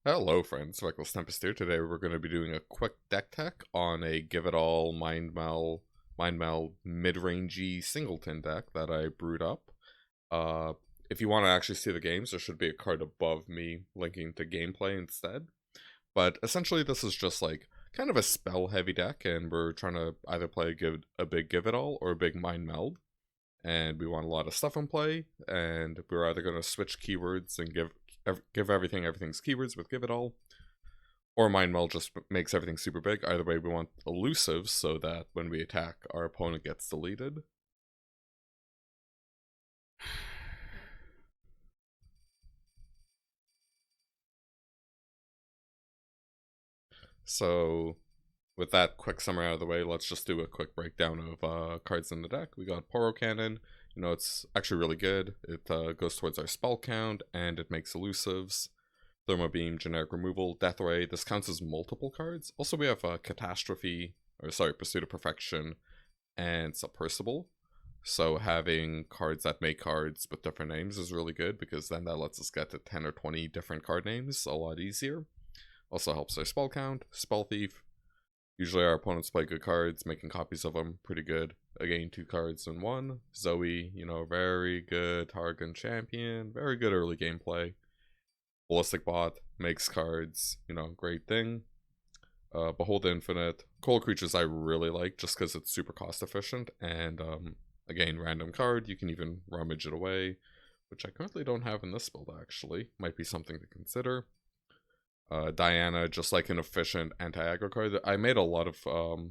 Hello friends, Reckless Tempest here. Today we're going to be doing a quick deck tech on a Give It All Mind Meld mid-rangey singleton deck that I brewed up. Uh, if you want to actually see the games, there should be a card above me linking to gameplay instead. But essentially this is just like kind of a spell heavy deck, and we're trying to either play a big Give It All or a big Mind Meld. And we want a lot of stuff in play, and we're either going to switch keywords and give everything's keywords with Give It All, or Mind Meld just makes everything super big. Either way, we want elusive so that when we attack, our opponent gets deleted. So, with that quick summary out of the way, let's just do a quick breakdown of cards in the deck. We got Poro Cannon. You know, it's actually really good. It goes towards our spell count, and it makes elusives. Thermo Beam, generic removal, Death Ray. This counts as multiple cards. Also, we have Catastrophe, or sorry, Pursuit of Perfection, and Submersible. So having cards that make cards with different names is really good, because then that lets us get to 10 or 20 different card names a lot easier. Also helps our spell count. Spell Thief. Usually our opponents play good cards, making copies of them pretty good. Again, 2 cards in 1. Zoe, you know, very good Targon champion, very good early gameplay. Ballistic Bot makes cards, you know, great thing. Behold Infinite. Cold Creatures I really like just because it's super cost efficient, and again, random card, you can even rummage it away, which I currently don't have in this build actually. Might be something to consider. Diana, just like an efficient anti-aggro card. I made a lot of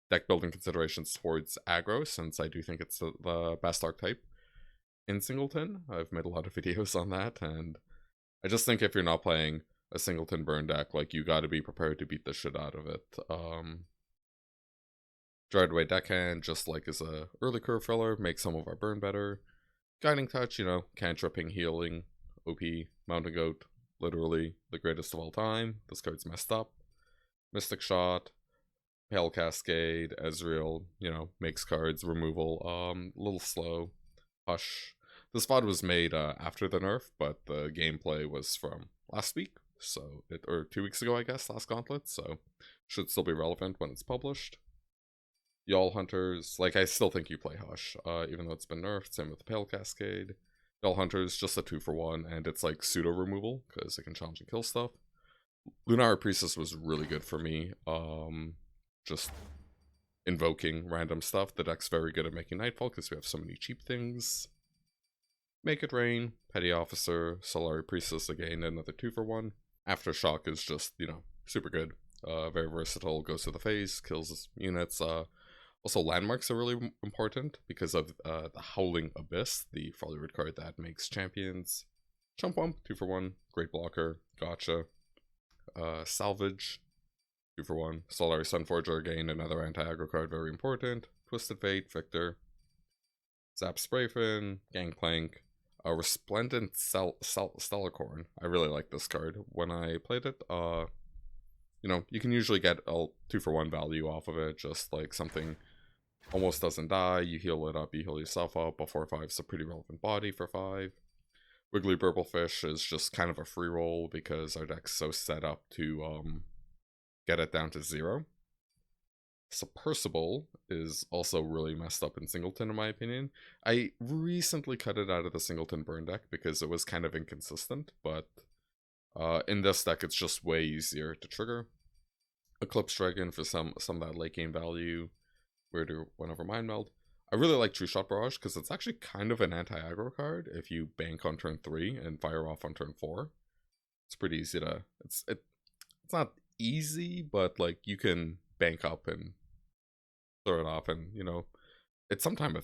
deck building considerations towards aggro, since I do think it's the best archetype in Singleton. I've made a lot of videos on that, and I just think if you're not playing a Singleton burn deck, like, you gotta be prepared to beat the shit out of it. Dreadway Deckhand, just like as a early curve filler, makes some of our burn better. Guiding Touch, you know, cantripping, healing, OP, Mountain Goat, literally the greatest of all time. This card's messed up. Mystic Shot, Pale Cascade, Ezreal, you know, makes cards, removal, a little slow. Hush. This VOD was made after the nerf, but the gameplay was from last week, so or 2 weeks ago, I guess, last gauntlet, so should still be relevant when it's published. Y'all Hunters, like, I still think you play Hush, even though it's been nerfed. Same with the Pale Cascade. Y'all Hunters, just a 2-for-1, and it's like pseudo removal because it can challenge and kill stuff. Lunara Priestess was really good for me. Just invoking random stuff. The deck's very good at making Nightfall because we have so many cheap things. Make It Rain, Petty Officer, Solari Priestess, again, another 2-for-1. Aftershock is just, you know, super good. Very versatile, goes to the face, kills units. Also, landmarks are really important because of the Howling Abyss, the Freljord card that makes champions. Chump Wump, 2-for-1, great blocker, gotcha. Salvage, 2-for-1. Solari Sunforger, again, another anti-aggro card, very important. Twisted Fate, Victor. Zap Sprayfin, Gangplank. Resplendent Stellarcorn. I really like this card. When I played it, you know, you can usually get a 2-for-1 value off of it, just like something almost doesn't die, you heal it up, you heal yourself up. A 4/5 is a pretty relevant body for 5. Wiggly Burblefish is just kind of a free roll because our deck's so set up to get it down to 0. Submersible is also really messed up in Singleton, in my opinion. I recently cut it out of the Singleton burn deck because it was kind of inconsistent, but in this deck it's just way easier to trigger. Eclipse Dragon for some of that late game value. Where to went over Mind Meld. I really like True Shot Barrage because it's actually kind of an anti-aggro card if you bank on turn 3 and fire off on turn 4. It's pretty easy to... It's not easy, but like, you can bank up and throw it off, and you know, it's sometimes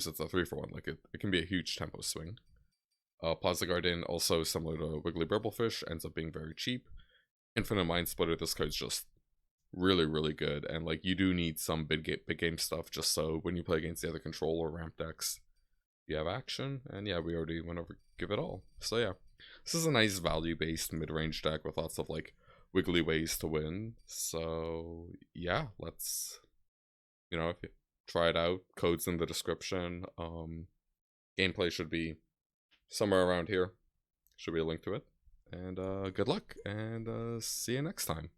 it's a 3-for-1. Like, it can be a huge tempo swing. Plaza Garden, also similar to Wiggly Burblefish, ends up being very cheap. Infinite Mind Splitter, this card's just really good, and like, you do need some big game stuff just so when you play against the other control or ramp decks, you have action. And yeah, we already went over Give It All. So yeah, this is a nice value based mid-range deck with lots of like wiggly ways to win. So yeah, let's, you know, if you try it out, codes in the description. Gameplay should be somewhere around here, should be a link to it. And good luck, and see you next time.